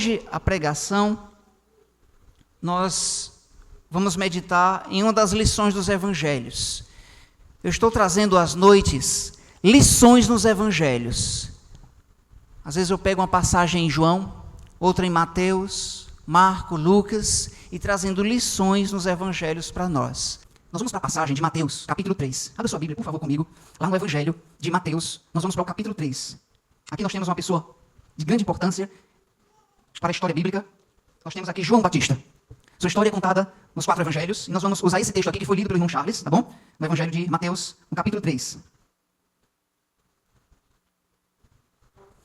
hoje a pregação, nós vamos meditar em uma das lições dos evangelhos. Eu estou trazendo às noites lições nos evangelhos. Às vezes eu pego uma passagem em João, outra em Mateus, Marcos, Lucas, e trazendo lições nos evangelhos para nós. Nós vamos para a passagem de Mateus, capítulo 3. Abra sua Bíblia, por favor, comigo, lá no evangelho de Mateus. Nós vamos para o capítulo 3. Aqui nós temos uma pessoa de grande importância para a história bíblica. Nós temos aqui João Batista. Sua história é contada nos 4 evangelhos, e nós vamos usar esse texto aqui que foi lido pelo irmão Charles, tá bom? No evangelho de Mateus, no capítulo 3.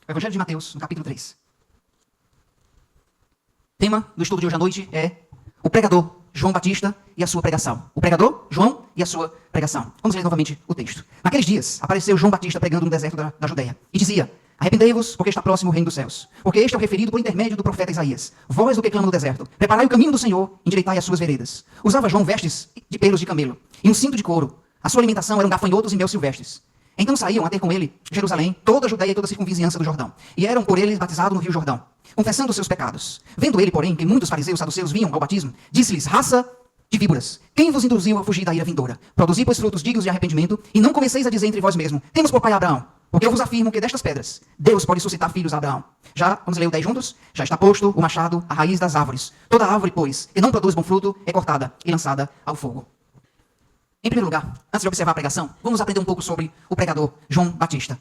O evangelho de Mateus, no capítulo 3. O tema do estudo de hoje à noite é o pregador João Batista e a sua pregação. O pregador João e a sua pregação. Vamos ler novamente o texto. Naqueles dias, apareceu João Batista pregando no deserto da Judeia, e dizia: arrependei-vos, porque está próximo o reino dos céus. Porque este é o referido por intermédio do profeta Isaías. Vós do que clama no deserto, preparai o caminho do Senhor, endireitai as suas veredas. Usava João vestes de pelos de camelo, e um cinto de couro. A sua alimentação eram gafanhotos e mel silvestres. Então saíam a ter com ele Jerusalém, toda a Judeia e toda a circunvizinhança do Jordão. E eram por ele batizados no rio Jordão, confessando os seus pecados. Vendo ele, porém, que muitos fariseus e saduceus vinham ao batismo, disse-lhes: raça de víboras, quem vos induziu a fugir da ira vindoura? Produzi, pois, frutos dignos de arrependimento, e não comeceis a dizer entre vós mesmos: temos por pai Abraão. Porque eu vos afirmo que destas pedras Deus pode suscitar filhos a Abraão. Já, vamos ler o 10 juntos? Já está posto o machado à raiz das árvores. Toda árvore, pois, que não produz bom fruto, é cortada e lançada ao fogo. Em primeiro lugar, antes de observar a pregação, vamos aprender um pouco sobre o pregador João Batista.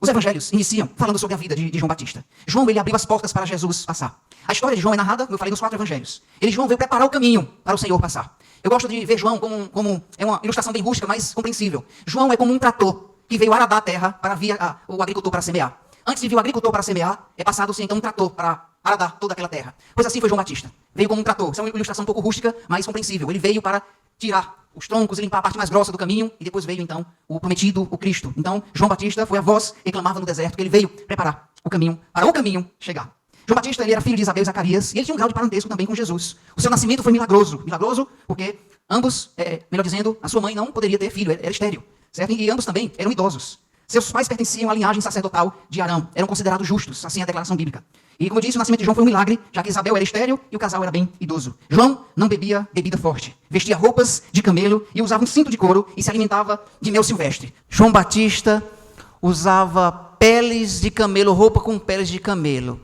Os evangelhos iniciam falando sobre a vida de João Batista. João, ele abriu as portas para Jesus passar. A história de João é narrada, como eu falei, nos 4 evangelhos. João veio preparar o caminho para o Senhor passar. Eu gosto de ver João como é uma ilustração bem rústica, mas compreensível. João é como um trator que veio aradar a terra para vir o agricultor para semear. Antes de vir o agricultor para semear, é passado-se então um trator para aradar toda aquela terra. Pois assim foi João Batista. Veio como um trator. Essa é uma ilustração um pouco rústica, mas compreensível. Ele veio para tirar os troncos e limpar a parte mais grossa do caminho, e depois veio então o prometido, o Cristo. Então, João Batista foi a voz que clamava no deserto, que ele veio preparar o caminho, para o caminho chegar. João Batista, ele era filho de Isabel e Zacarias, e ele tinha um grau de parentesco também com Jesus. O seu nascimento foi milagroso. Milagroso porque ambos, melhor dizendo, a sua mãe não poderia ter filho, era estéril, certo? E ambos também eram idosos. Seus pais pertenciam à linhagem sacerdotal de Arão, eram considerados justos, assim é a declaração bíblica. E como eu disse, o nascimento de João foi um milagre, já que Isabel era estéril e o casal era bem idoso. João não bebia bebida forte, vestia roupas de camelo e usava um cinto de couro e se alimentava de mel silvestre. João Batista usava peles de camelo, roupa com peles de camelo.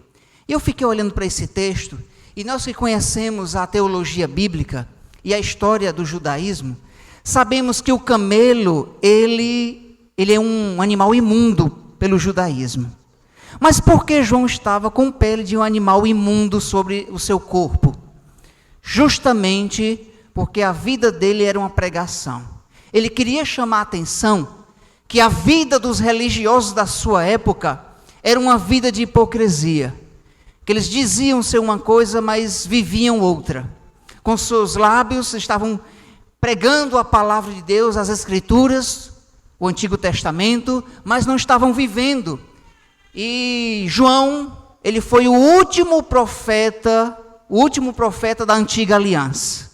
E eu fiquei olhando para esse texto, e nós que conhecemos a teologia bíblica e a história do judaísmo, sabemos que o camelo, ele é um animal imundo pelo judaísmo. Mas por que João estava com pele de um animal imundo sobre o seu corpo? Justamente porque a vida dele era uma pregação. Ele queria chamar a atenção que a vida dos religiosos da sua época era uma vida de hipocrisia. Que eles diziam ser uma coisa, mas viviam outra. Com seus lábios estavam pregando a palavra de Deus, as Escrituras, o Antigo Testamento, mas não estavam vivendo. E João, ele foi o último profeta da antiga aliança.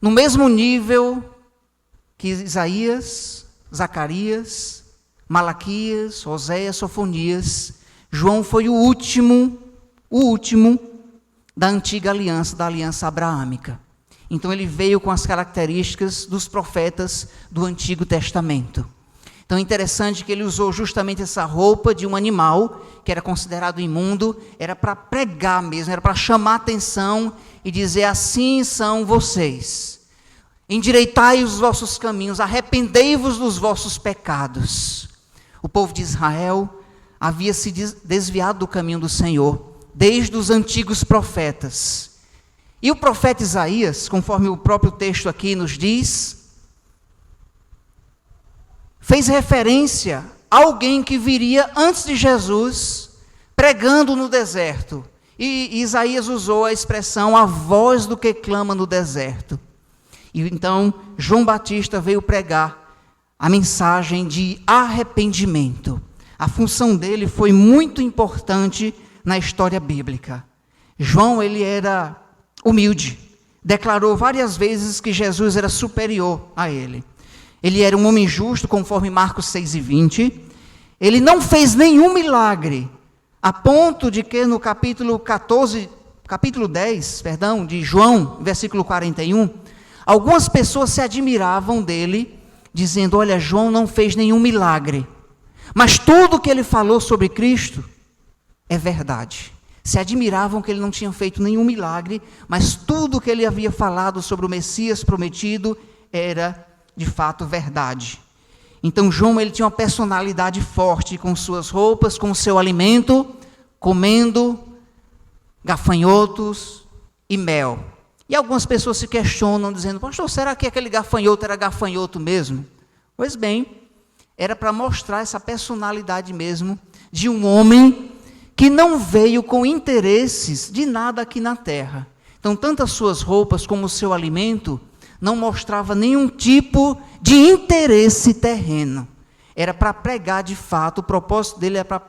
No mesmo nível que Isaías, Zacarias, Malaquias, Oséias, Sofonias, João foi o último da antiga aliança, da aliança abraâmica. Então ele veio com as características dos profetas do Antigo Testamento. Então é interessante que ele usou justamente essa roupa de um animal, que era considerado imundo, era para pregar mesmo, era para chamar a atenção e dizer: assim são vocês. Endireitai os vossos caminhos, arrependei-vos dos vossos pecados. O povo de Israel havia se desviado do caminho do Senhor, desde os antigos profetas. E o profeta Isaías, conforme o próprio texto aqui nos diz, fez referência a alguém que viria antes de Jesus, pregando no deserto. E Isaías usou a expressão: a voz do que clama no deserto. E então João Batista veio pregar a mensagem de arrependimento. A função dele foi muito importante na história bíblica. João, ele era humilde, declarou várias vezes que Jesus era superior a ele. Ele era um homem justo, conforme Marcos 6:20. Ele não fez nenhum milagre, a ponto de que no capítulo 10, de João, versículo 41, algumas pessoas se admiravam dele, dizendo: olha, João não fez nenhum milagre, mas tudo que ele falou sobre Cristo é verdade. Se admiravam que ele não tinha feito nenhum milagre, mas tudo que ele havia falado sobre o Messias prometido era de fato verdade. Então João, ele tinha uma personalidade forte, com suas roupas, com o seu alimento, comendo gafanhotos e mel. E algumas pessoas se questionam, dizendo: pastor, será que aquele gafanhoto era gafanhoto mesmo? Pois bem, era para mostrar essa personalidade mesmo de um homem que não veio com interesses de nada aqui na terra. Então, tanto as suas roupas como o seu alimento não mostrava nenhum tipo de interesse terreno. Era para pregar de fato, o propósito dele era para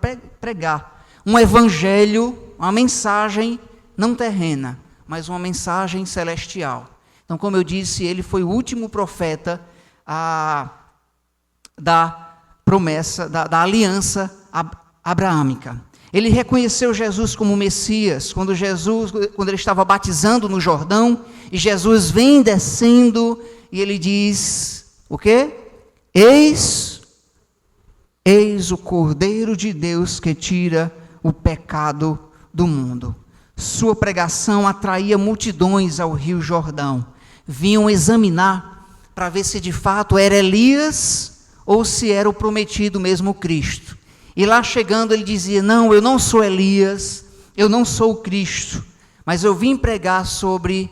pregar um evangelho, uma mensagem não terrena, mas uma mensagem celestial. Então, como eu disse, ele foi o último profeta da promessa, da aliança abraâmica. Ele reconheceu Jesus como Messias, quando ele estava batizando no Jordão, e Jesus vem descendo, e ele diz, o quê? Eis o Cordeiro de Deus que tira o pecado do mundo. Sua pregação atraía multidões ao Rio Jordão. Vinham examinar para ver se de fato era Elias ou se era o prometido mesmo Cristo. E lá chegando ele dizia: não, eu não sou Elias, eu não sou o Cristo, mas eu vim pregar sobre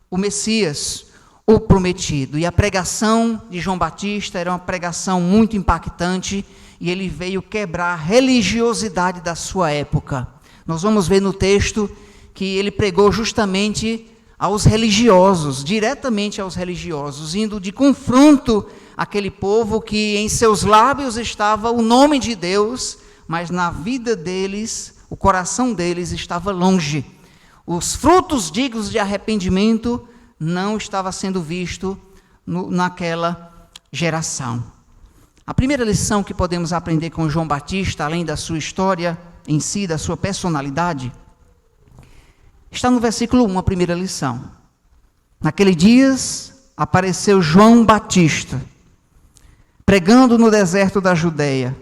o Messias, o prometido. E a pregação de João Batista era uma pregação muito impactante, e ele veio quebrar a religiosidade da sua época. Nós vamos ver no texto que ele pregou justamente aos religiosos, diretamente aos religiosos, indo de confronto àquele povo que em seus lábios estava o nome de Deus, mas na vida deles, o coração deles estava longe. Os frutos dignos de arrependimento não estavam sendo vistos naquela geração. A primeira lição que podemos aprender com João Batista, além da sua história em si, da sua personalidade, está no versículo 1, a primeira lição. Naqueles dias apareceu João Batista, pregando no deserto da Judeia.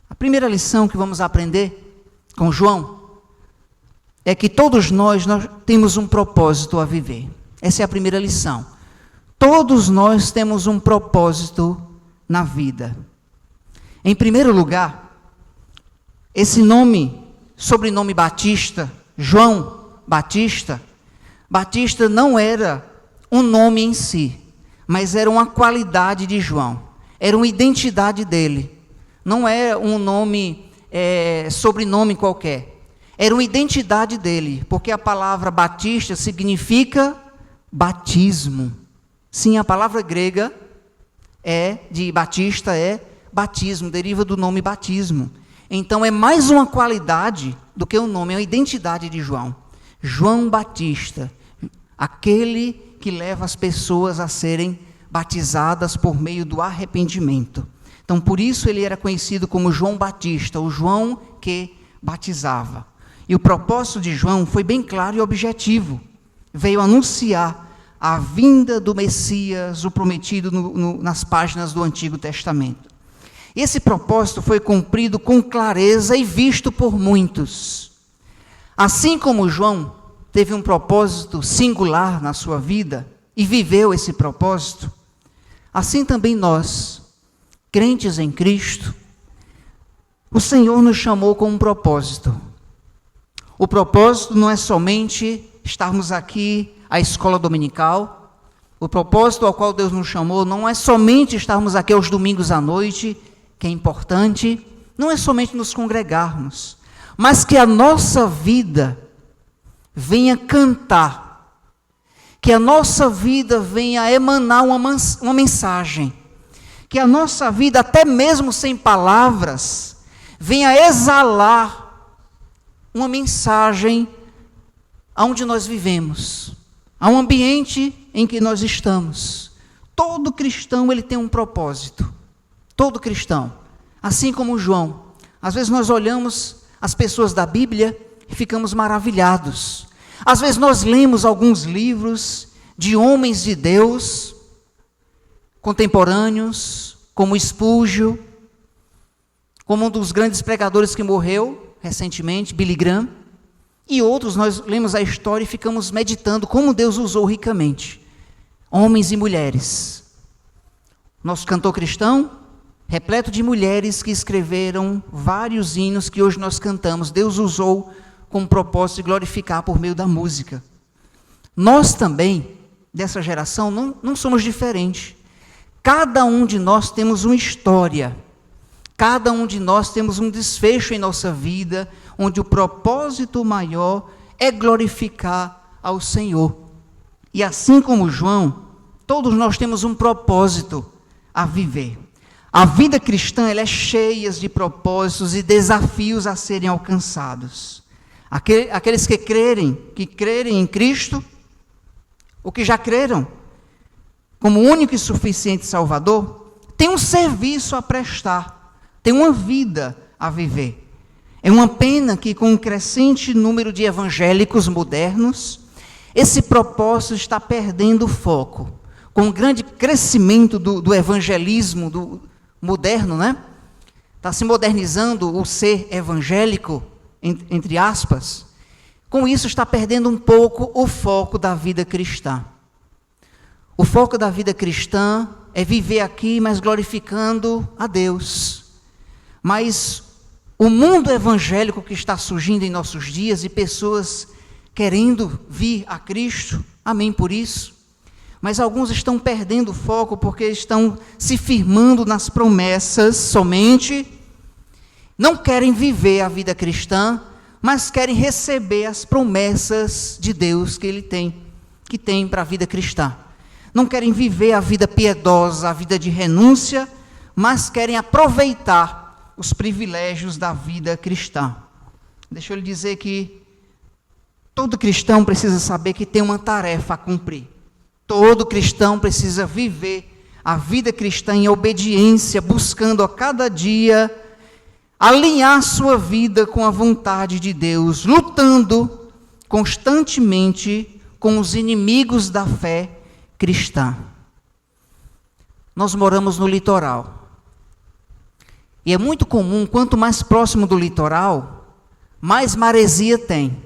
A primeira lição que vamos aprender com João é que todos nós temos um propósito a viver. Essa é a primeira lição. Todos nós temos um propósito na vida. Em primeiro lugar, esse sobrenome Batista, João Batista, Batista não era um nome em si, mas era uma qualidade de João, era uma identidade dele, não é um sobrenome qualquer, era uma identidade dele, porque a palavra Batista significa batismo. Sim, a palavra grega de Batista é batismo, deriva do nome batismo. Então é mais uma qualidade do que um nome, é uma identidade de João. João Batista, aquele que leva as pessoas a serem batizadas por meio do arrependimento. Então por isso ele era conhecido como João Batista, o João que batizava. E o propósito de João foi bem claro e objetivo. Veio anunciar a vinda do Messias, o prometido nas páginas do Antigo Testamento. Esse propósito foi cumprido com clareza e visto por muitos. Assim como João teve um propósito singular na sua vida e viveu esse propósito, assim também nós, crentes em Cristo, o Senhor nos chamou com um propósito. O propósito não é somente estarmos aqui à escola dominical. O propósito ao qual Deus nos chamou não é somente estarmos aqui aos domingos à noite, que é importante, não é somente nos congregarmos, mas que a nossa vida venha cantar, que a nossa vida venha emanar uma mensagem, que a nossa vida, até mesmo sem palavras, venha exalar uma mensagem aonde nós vivemos, ao ambiente em que nós estamos. Todo cristão ele tem um propósito. Todo cristão, assim como João, Às vezes nós olhamos as pessoas da Bíblia e ficamos maravilhados. Às vezes nós lemos alguns livros de homens de Deus, contemporâneos, como Spurgeon, como um dos grandes pregadores que morreu recentemente, Billy Graham, e outros nós lemos a história e ficamos meditando como Deus usou ricamente homens e mulheres. Nosso cantor cristão, repleto de mulheres que escreveram vários hinos que hoje nós cantamos, Deus usou com o propósito de glorificar por meio da música. Nós também, dessa geração, não somos diferentes. Cada um de nós temos uma história, cada um de nós temos um desfecho em nossa vida, onde o propósito maior é glorificar ao Senhor. E assim como João, todos nós temos um propósito a viver. A vida cristã ela é cheia de propósitos e desafios a serem alcançados. Aqueles que crerem em Cristo, ou que já creram, como único e suficiente Salvador, tem um serviço a prestar, tem uma vida a viver. É uma pena que com um crescente número de evangélicos modernos, esse propósito está perdendo o foco. Com o grande crescimento do evangelismo moderno, né? Está se modernizando o ser evangélico, entre aspas. Com isso está perdendo um pouco o foco da vida cristã. O foco da vida cristã é viver aqui, mas glorificando a Deus. Mas o mundo evangélico que está surgindo em nossos dias e pessoas querendo vir a Cristo, amém por isso, mas alguns estão perdendo o foco porque estão se firmando nas promessas somente, não querem viver a vida cristã, mas querem receber as promessas de Deus que tem para a vida cristã. Não querem viver a vida piedosa, a vida de renúncia, mas querem aproveitar os privilégios da vida cristã. Deixa eu lhe dizer que todo cristão precisa saber que tem uma tarefa a cumprir. Todo cristão precisa viver a vida cristã em obediência, buscando a cada dia alinhar sua vida com a vontade de Deus, lutando constantemente com os inimigos da fé cristã. Nós moramos no litoral. E é muito comum, quanto mais próximo do litoral, mais maresia tem.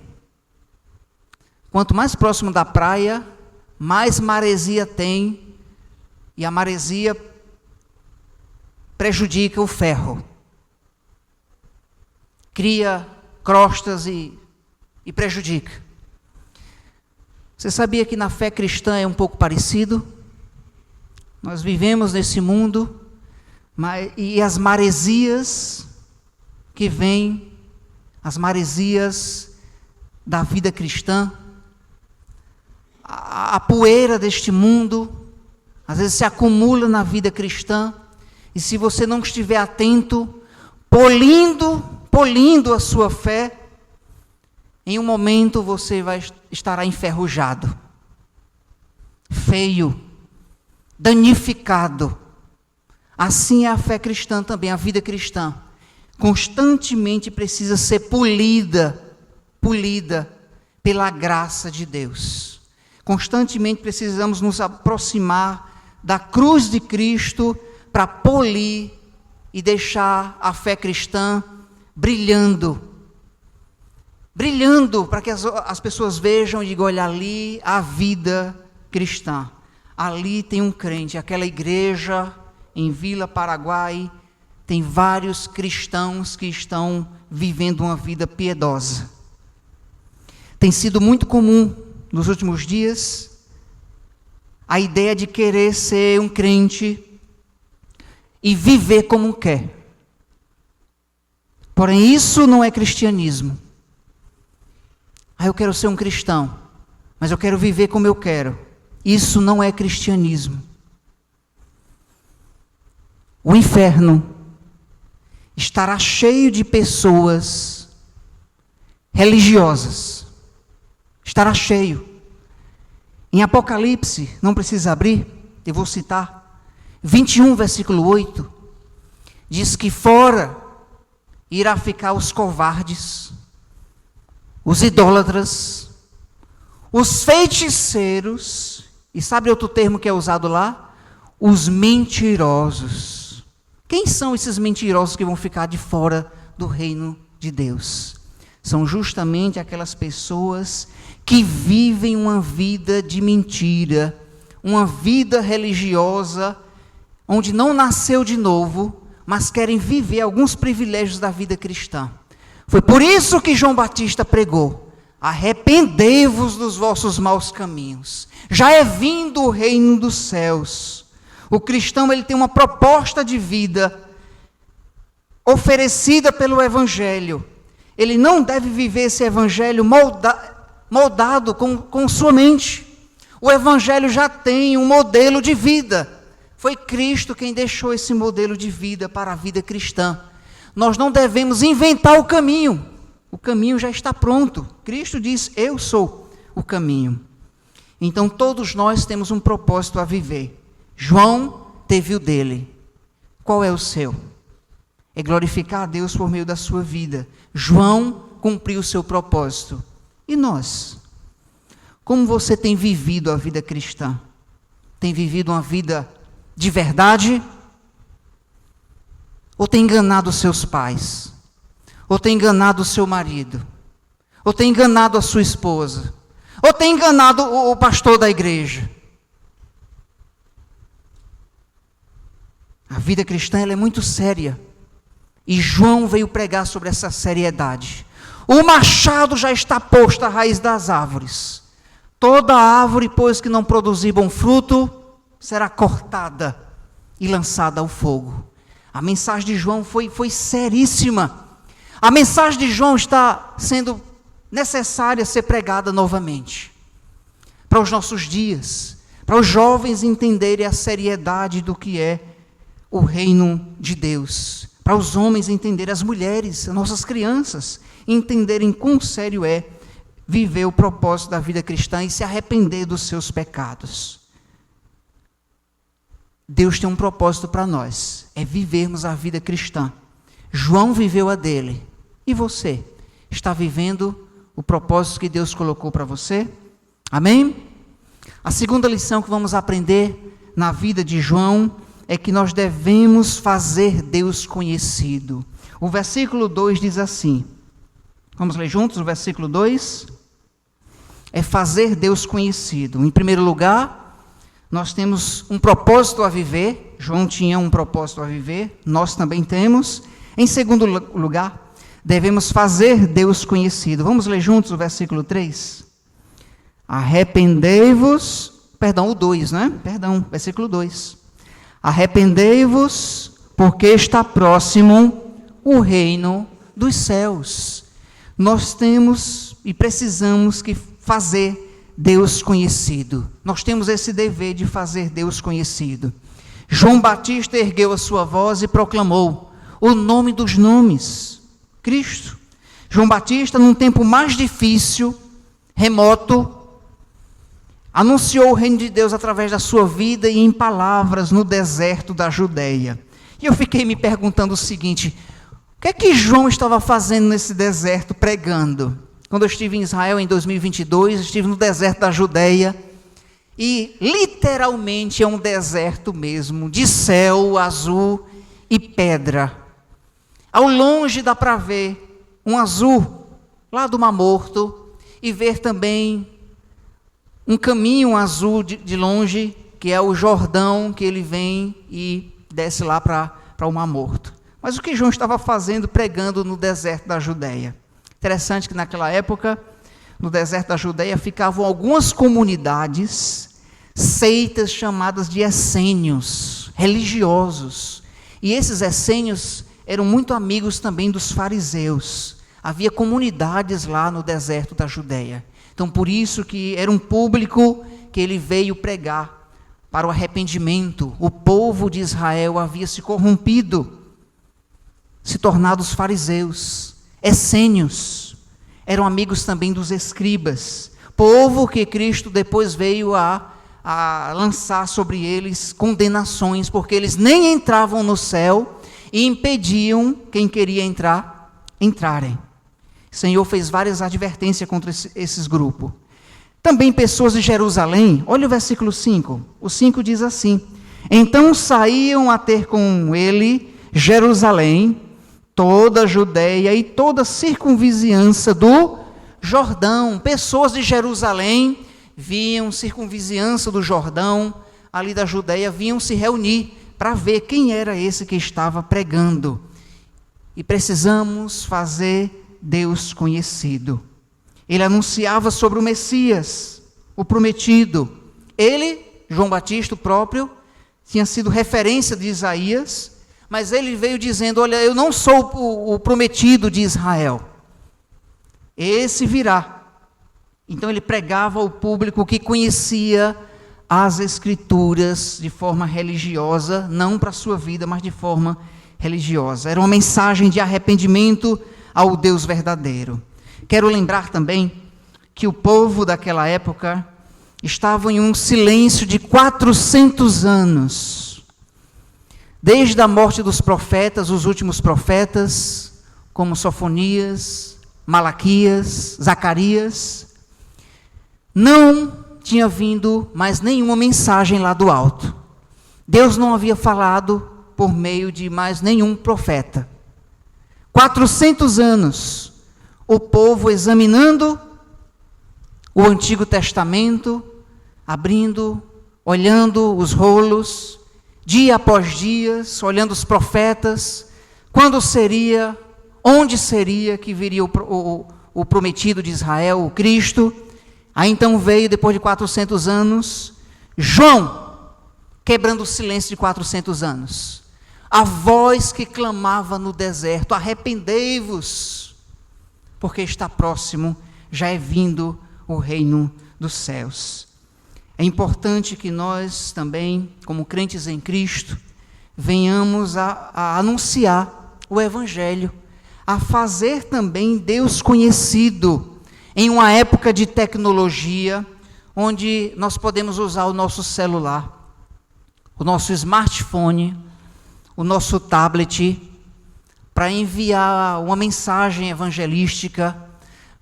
Quanto mais próximo da praia, mais maresia tem. E a maresia prejudica o ferro. Cria crostas e prejudica. Você sabia que na fé cristã é um pouco parecido? Nós vivemos nesse mundo, e as maresias que vêm, as maresias da vida cristã, a poeira deste mundo, às vezes se acumula na vida cristã, e se você não estiver atento, polindo a sua fé, em um momento você estará enferrujado, feio, danificado. Assim é a fé cristã também, a vida cristã. Constantemente precisa ser polida pela graça de Deus. Constantemente precisamos nos aproximar da cruz de Cristo para polir e deixar a fé cristã brilhando para que as pessoas vejam e digam, olha ali a vida cristã. Ali tem um crente, aquela igreja em Vila Paraguai, tem vários cristãos que estão vivendo uma vida piedosa. Tem sido muito comum nos últimos dias a ideia de querer ser um crente e viver como quer. Porém, isso não é cristianismo. Eu quero ser um cristão, mas eu quero viver como eu quero. Isso não é cristianismo. O inferno estará cheio de pessoas religiosas. Estará cheio. Em Apocalipse, não precisa abrir, eu vou citar, 21, versículo 8, diz que fora irá ficar os covardes, os idólatras, os feiticeiros, e sabe outro termo que é usado lá? Os mentirosos. Quem são esses mentirosos que vão ficar de fora do reino de Deus? São justamente aquelas pessoas que vivem uma vida de mentira, uma vida religiosa, onde não nasceu de novo, mas querem viver alguns privilégios da vida cristã. Foi por isso que João Batista pregou: arrependei-vos dos vossos maus caminhos, já é vindo o reino dos céus. O cristão, ele tem uma proposta de vida oferecida pelo Evangelho. Ele não deve viver esse Evangelho moldado com sua mente. O Evangelho já tem um modelo de vida. Foi Cristo quem deixou esse modelo de vida para a vida cristã. Nós não devemos inventar o caminho. O caminho já está pronto. Cristo diz: eu sou o caminho. Então todos nós temos um propósito a viver. João teve o dele. Qual é o seu? É glorificar a Deus por meio da sua vida. João cumpriu o seu propósito. E nós? Como você tem vivido a vida cristã? Tem vivido uma vida de verdade? Ou tem enganado os seus pais? Ou tem enganado o seu marido? Ou tem enganado a sua esposa? Ou tem enganado o pastor da igreja? A vida cristã, ela é muito séria. E João veio pregar sobre essa seriedade. O machado já está posto à raiz das árvores. Toda árvore, pois, que não produzir bom fruto, será cortada e lançada ao fogo. A mensagem de João foi seríssima. A mensagem de João está sendo necessária ser pregada novamente. Para os nossos dias, para os jovens entenderem a seriedade do que é o reino de Deus. Para os homens entenderem, as mulheres, as nossas crianças, entenderem quão sério é viver o propósito da vida cristã e se arrepender dos seus pecados. Deus tem um propósito para nós, é vivermos a vida cristã. João viveu a dele. E você? Está vivendo o propósito que Deus colocou para você? Amém? A segunda lição que vamos aprender na vida de João é que nós devemos fazer Deus conhecido. O versículo 2 diz assim, vamos ler juntos o versículo 2? É fazer Deus conhecido. Em primeiro lugar, nós temos um propósito a viver. João tinha um propósito a viver, nós também temos. Em segundo lugar, devemos fazer Deus conhecido. Vamos ler juntos o versículo 3? Arrependei-vos, o 2, né? Versículo 2. Arrependei-vos, porque está próximo o reino dos céus. Nós temos e precisamos que fazer Deus conhecido. Nós temos esse dever de fazer Deus conhecido. João Batista ergueu a sua voz e proclamou o nome dos nomes, Cristo. João Batista, num tempo mais difícil, remoto, anunciou o reino de Deus através da sua vida e em palavras no deserto da Judeia. E eu fiquei me perguntando o seguinte: o que é que João estava fazendo nesse deserto pregando? Quando eu estive em Israel em 2022, estive no deserto da Judeia, e literalmente é um deserto mesmo, de céu azul e pedra. Ao longe dá para ver um azul lá do Mar Morto e ver também um caminho azul de longe, que é o Jordão, que ele vem e desce lá para o Mar Morto. Mas o que João estava fazendo pregando no deserto da Judeia? Interessante que naquela época, no deserto da Judeia, ficavam algumas comunidades, seitas chamadas de essênios, religiosos. E esses essênios eram muito amigos também dos fariseus. Havia comunidades lá no deserto da Judeia. Então, por isso que era um público que ele veio pregar para o arrependimento. O povo de Israel havia se corrompido, se tornado os fariseus, essênios. Eram amigos também dos escribas. Povo que Cristo depois veio a lançar sobre eles condenações, porque eles nem entravam no céu e impediam quem queria entrar entrarem. O Senhor fez várias advertências contra esses grupos. Também pessoas de Jerusalém, olha o versículo 5. O 5 diz assim: então saíam a ter com ele Jerusalém, toda a Judeia e toda a circunvizinhança do Jordão. Pessoas de Jerusalém vinham, circunvizinhança do Jordão, ali da Judeia, vinham se reunir para ver quem era esse que estava pregando. E precisamos fazer Deus conhecido. Ele anunciava sobre o Messias, o prometido. Ele, João Batista, o próprio, tinha sido referência de Isaías, mas ele veio dizendo: olha, eu não sou o prometido de Israel. Esse virá. Então ele pregava ao público que conhecia as Escrituras de forma religiosa, não para a sua vida, mas de forma religiosa. Era uma mensagem de arrependimento ao Deus verdadeiro. Quero lembrar também que o povo daquela época estava em um silêncio de 400 anos. Desde a morte dos profetas, os últimos profetas, como Sofonias, Malaquias, Zacarias, não tinha vindo mais nenhuma mensagem lá do alto. Deus não havia falado por meio de mais nenhum profeta. 400 anos, o povo examinando o Antigo Testamento, abrindo, olhando os rolos, dia após dia, olhando os profetas, quando seria, onde seria que viria o prometido de Israel, o Cristo. Aí então veio, depois de 400 anos, João, quebrando o silêncio de 400 anos. A voz que clamava no deserto: arrependei-vos, porque está próximo, já é vindo o reino dos céus. É importante que nós também, como crentes em Cristo, venhamos a anunciar o Evangelho, a fazer também Deus conhecido, em uma época de tecnologia, onde nós podemos usar o nosso celular, o nosso smartphone, o nosso tablet, para enviar uma mensagem evangelística,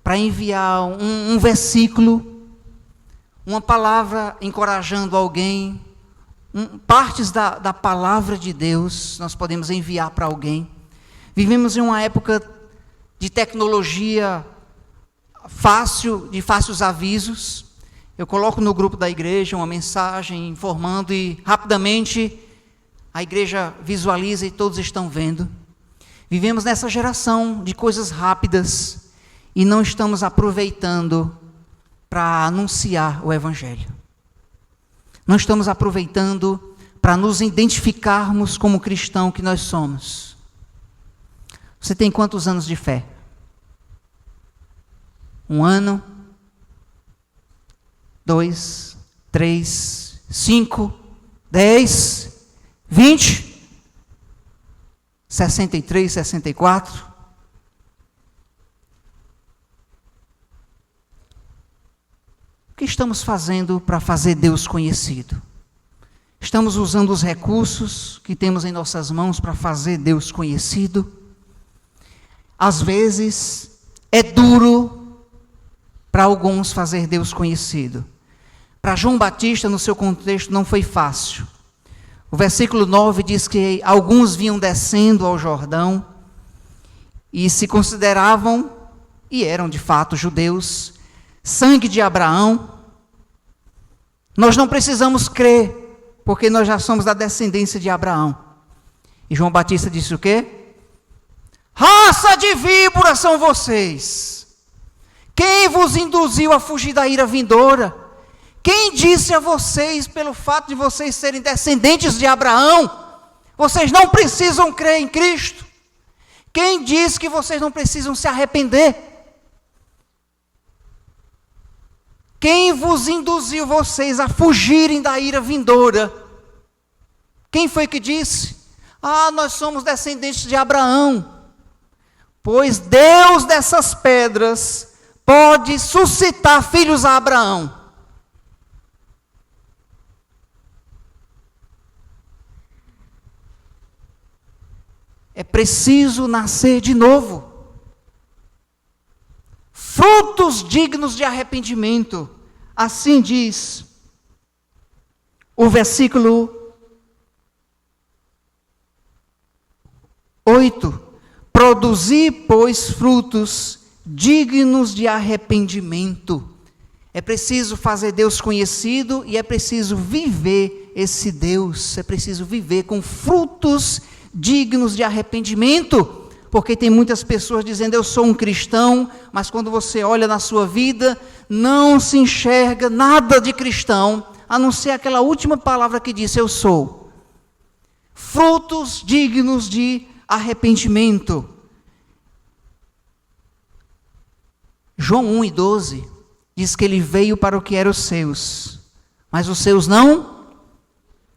para enviar um versículo, uma palavra encorajando alguém, partes da palavra de Deus, nós podemos enviar para alguém. Vivemos em uma época de tecnologia de fáceis avisos. Eu coloco no grupo da igreja uma mensagem informando e rapidamente a igreja visualiza e todos estão vendo. Vivemos nessa geração de coisas rápidas e não estamos aproveitando para anunciar o Evangelho. Não estamos aproveitando para nos identificarmos como cristão que nós somos. Você tem quantos anos de fé? 1 ano? 2, 3, 5, 10, 20, 63, 64. O que estamos fazendo para fazer Deus conhecido? Estamos usando os recursos que temos em nossas mãos para fazer Deus conhecido? Às vezes é duro para alguns fazer Deus conhecido. Para João Batista, no seu contexto, não foi fácil. O versículo 9 diz que alguns vinham descendo ao Jordão e se consideravam, e eram de fato judeus, sangue de Abraão. Nós não precisamos crer, porque nós já somos da descendência de Abraão. E João Batista disse o quê? Raça de víboras são vocês! Quem vos induziu a fugir da ira vindoura? Quem disse a vocês, pelo fato de vocês serem descendentes de Abraão, vocês não precisam crer em Cristo? Quem disse que vocês não precisam se arrepender? Quem vos induziu vocês a fugirem da ira vindoura? Quem foi que disse? Nós somos descendentes de Abraão. Pois Deus dessas pedras pode suscitar filhos a Abraão. É preciso nascer de novo. frutos dignos de arrependimento. Assim diz o versículo 8. Produzi, pois, frutos dignos de arrependimento. É preciso fazer Deus conhecido e é preciso viver esse Deus. É preciso viver com frutos dignos de arrependimento. Porque tem muitas pessoas dizendo, eu sou um cristão, mas quando você olha na sua vida, não se enxerga nada de cristão, a não ser aquela última palavra que disse, eu sou. Frutos dignos de arrependimento. João 1:12 diz que ele veio para o que eram os seus, mas os seus não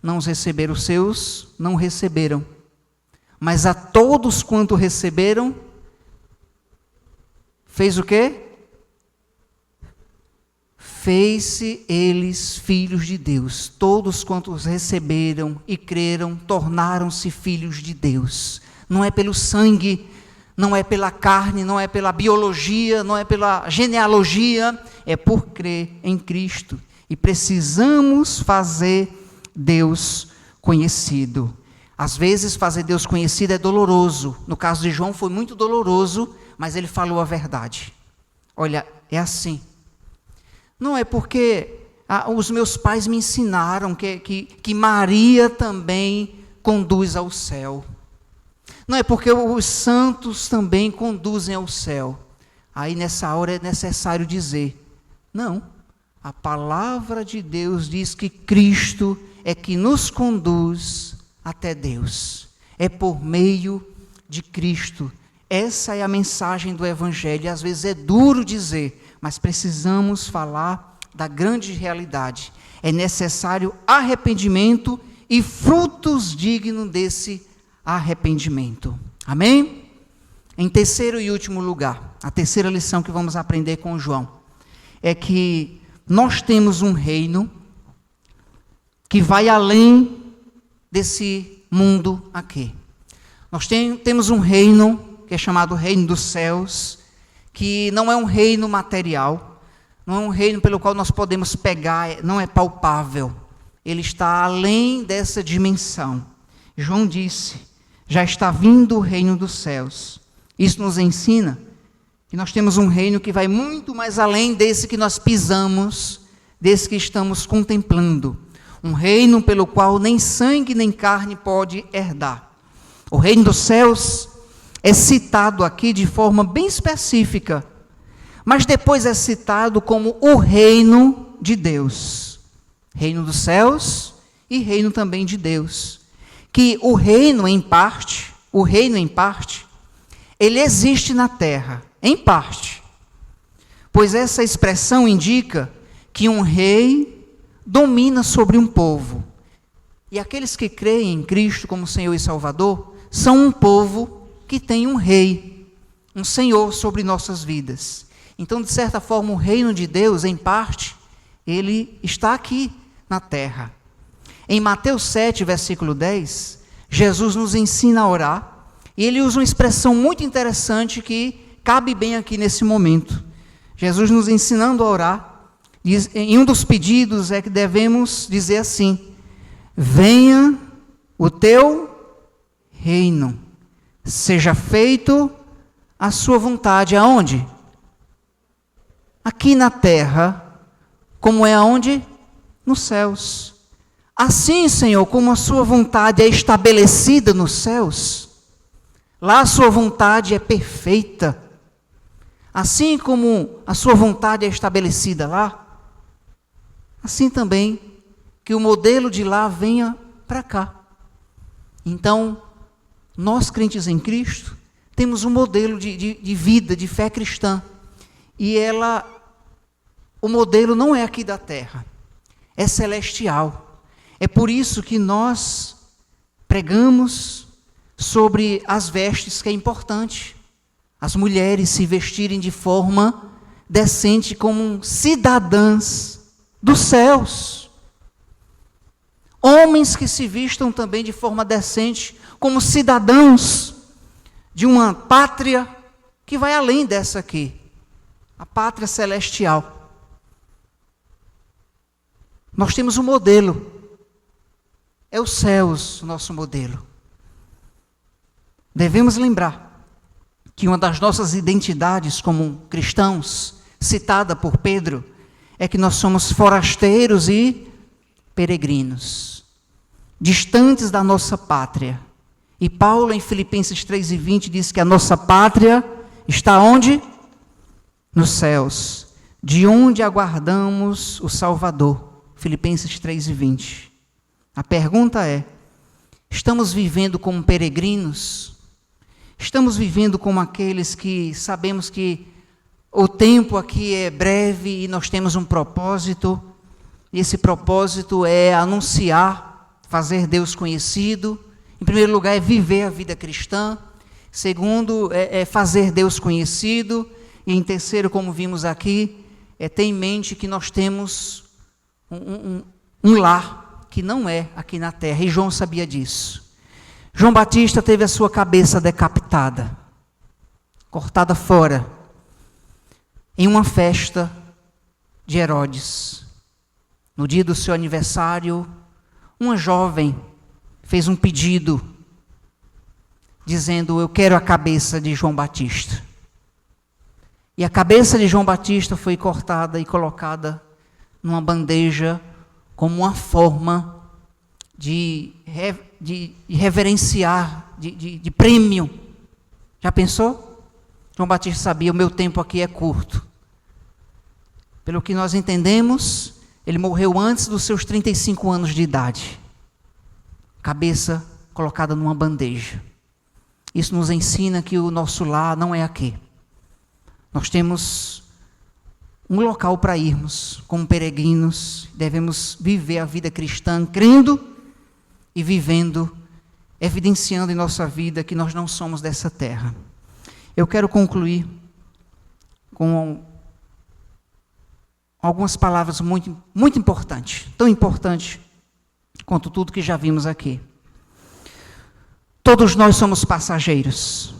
os receberam, os seus não receberam. Mas a todos quanto receberam, fez o quê? Fez-se eles filhos de Deus. Todos quantos receberam e creram, tornaram-se filhos de Deus. Não é pelo sangue, não é pela carne, não é pela biologia, não é pela genealogia, é por crer em Cristo. E precisamos fazer Deus conhecido. Às vezes fazer Deus conhecido é doloroso. No caso de João foi muito doloroso, mas ele falou a verdade. Olha, é assim. Não é porque os meus pais me ensinaram que Maria também conduz ao céu. Não é porque os santos também conduzem ao céu. Aí nessa hora é necessário dizer, não, a palavra de Deus diz que Cristo é que nos conduz até Deus. É por meio de Cristo. Essa é a mensagem do Evangelho. E às vezes é duro dizer, mas precisamos falar da grande realidade. É necessário arrependimento e frutos dignos desse arrependimento. Amém? Em terceiro e último lugar, a terceira lição que vamos aprender com João, é que nós temos um reino que vai além desse mundo aqui. Nós temos um reino que é chamado Reino dos Céus, que não é um reino material, não é um reino pelo qual nós podemos pegar, não é palpável. Ele está além dessa dimensão. João disse, já está vindo o reino dos céus. Isso nos ensina que nós temos um reino que vai muito mais além desse que nós pisamos, desse que estamos contemplando. Um reino pelo qual nem sangue nem carne pode herdar. O reino dos céus é citado aqui de forma bem específica, mas depois é citado como o reino de Deus. Reino dos céus e reino também de Deus. Que o reino em parte, ele existe na terra, em parte. Pois essa expressão indica que um rei domina sobre um povo. E aqueles que creem em Cristo como Senhor e Salvador, são um povo que tem um rei, um Senhor sobre nossas vidas. Então, de certa forma, o reino de Deus, em parte, ele está aqui na terra. Em Mateus 7, versículo 10, Jesus nos ensina a orar, e ele usa uma expressão muito interessante que cabe bem aqui nesse momento. Jesus nos ensinando a orar, diz, em um dos pedidos é que devemos dizer assim, venha o teu reino, seja feito a sua vontade, aonde? Aqui na terra, como é aonde? Nos céus. Assim, Senhor, como a sua vontade é estabelecida nos céus, lá a sua vontade é perfeita. Assim como a sua vontade é estabelecida lá, assim também que o modelo de lá venha para cá. Então, nós crentes em Cristo, temos um modelo de vida, de fé cristã. E o modelo não é aqui da terra, é celestial. É por isso que nós pregamos sobre as vestes, que é importante. As mulheres se vestirem de forma decente como cidadãs dos céus. Homens que se vistam também de forma decente como cidadãos de uma pátria que vai além dessa aqui. a pátria celestial. Nós temos um modelo. É os céus o nosso modelo. Devemos lembrar que uma das nossas identidades como cristãos, citada por Pedro, é que nós somos forasteiros e peregrinos, distantes da nossa pátria. E Paulo, em Filipenses 3:20, diz que a nossa pátria está onde? Nos céus, de onde aguardamos o Salvador. Filipenses 3:20. A pergunta é: estamos vivendo como peregrinos? Estamos vivendo como aqueles que sabemos que o tempo aqui é breve e nós temos um propósito, e esse propósito é anunciar, fazer Deus conhecido. Em primeiro lugar, é viver a vida cristã. Segundo, é fazer Deus conhecido. E em terceiro, como vimos aqui, é ter em mente que nós temos um lar que não é aqui na terra. E João sabia disso. João Batista teve a sua cabeça decapitada, cortada fora, em uma festa de Herodes. No dia do seu aniversário, uma jovem fez um pedido, dizendo: eu quero a cabeça de João Batista. E a cabeça de João Batista foi cortada e colocada numa bandeja como uma forma de reverenciar, de prêmio. Já pensou? João Batista sabia: o meu tempo aqui é curto. Pelo que nós entendemos, ele morreu antes dos seus 35 anos de idade. Cabeça colocada numa bandeja. Isso nos ensina que o nosso lar não é aqui. Nós temos um local para irmos como peregrinos. Devemos viver a vida cristã crendo e vivendo, evidenciando em nossa vida que nós não somos dessa terra. Eu quero concluir com algumas palavras muito, muito importantes, tão importantes quanto tudo que já vimos aqui. Todos nós somos passageiros,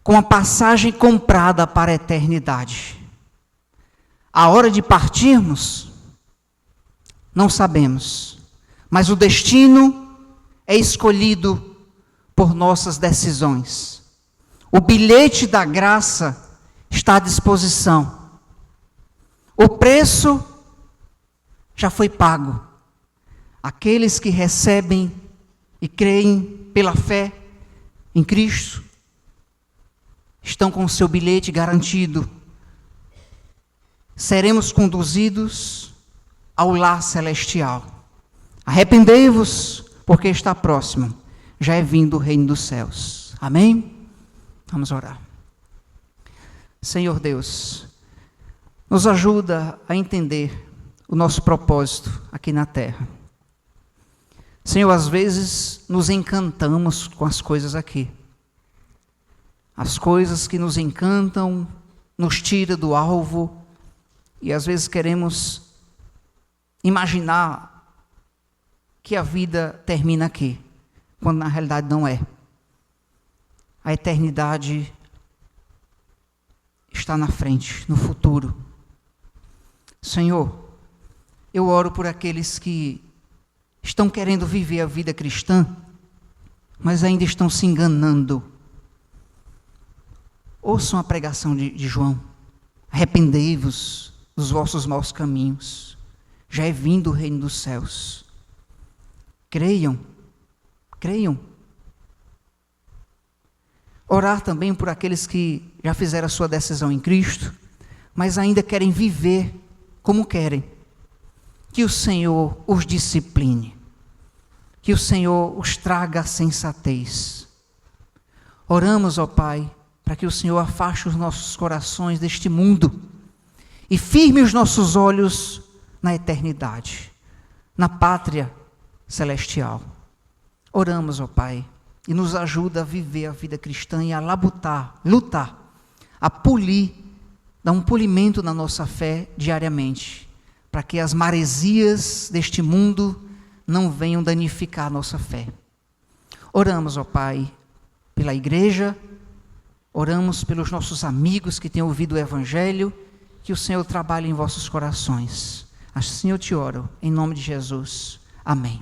com a passagem comprada para a eternidade. A hora de partirmos, não sabemos, mas o destino é escolhido por nossas decisões. O bilhete da graça está à disposição. O preço já foi pago. Aqueles que recebem e creem pela fé em Cristo estão com o seu bilhete garantido. Seremos conduzidos ao lar celestial. Arrependei-vos, porque está próximo. Já é vindo o reino dos céus. Amém? Vamos orar. Senhor Deus, nos ajuda a entender o nosso propósito aqui na terra. Senhor, às vezes nos encantamos com as coisas aqui. As coisas que nos encantam, nos tira do alvo, e às vezes queremos imaginar que a vida termina aqui, quando na realidade não é. A eternidade está na frente, no futuro. Senhor, eu oro por aqueles que estão querendo viver a vida cristã, mas ainda estão se enganando. Ouçam a pregação de João. Arrependei-vos dos vossos maus caminhos. Já é vindo o reino dos céus. Creiam. Creiam. Orar também por aqueles que já fizeram a sua decisão em Cristo, mas ainda querem viver como querem. Que o Senhor os discipline. Que o Senhor os traga a sensatez. Oramos, ó Pai, para que o Senhor afaste os nossos corações deste mundo e firme os nossos olhos na eternidade, na pátria celestial. Oramos, ó Pai, e nos ajuda a viver a vida cristã e a lutar, a polir, dar um polimento na nossa fé diariamente, para que as maresias deste mundo não venham danificar a nossa fé. Oramos, ó Pai, pela igreja, Oramos pelos nossos amigos que têm ouvido o Evangelho, que o Senhor trabalhe em vossos corações. Assim eu te oro, em nome de Jesus. Amém.